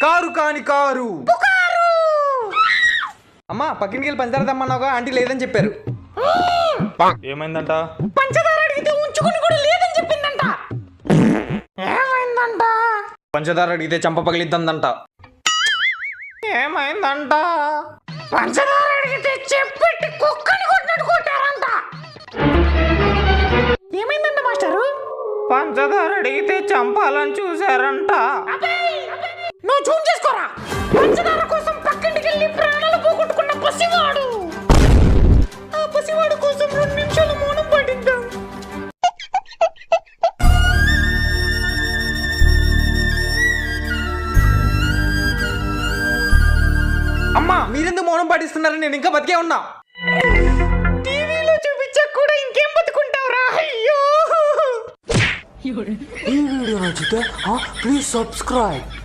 Car కాని car అమ్మా పక్కింటికి వెళ్ళి పంచదార తెమ్మన్నావుగా ఆంటీ లేదని చెప్పారు. ఏమైందంట? పంచదార అడిగితే ఉంచుకుని కూడా లేదని చెప్పిందంట. ఏమైందంట? పంచదార అడిగితే చంప పగిలిద్దందంట. ఏమైందంట? పంచదార అడిగితే చెప్పెట్టి కుక్కని కొట్టినట్టు కొట్టారంట. ఏమైందంట మాస్టారు? పంచదార అడిగితే చంపాలని చూసారంట. నువ్వు జూమ్ చేసుకోరా. పంచదార కోసం పక్కింటికి వెళ్ళి ప్రాణాలు పోగొట్టుకున్న పసివాడు. ఆ పసివాడు కోసం 2 నిమిషాలు మౌనం పాటిద్దాం. అమ్మా మీరెందుకు మౌనం పాటిస్తున్నారని నేను ఇంకా బతికే ఉన్నా. టీవీలో చూపించాక కూడా ఇంకేం బతుకుంటావురా. అయ్యో. ఈ వీడియో నచ్చితే ప్లీజ్ సబ్స్క్రైబ్.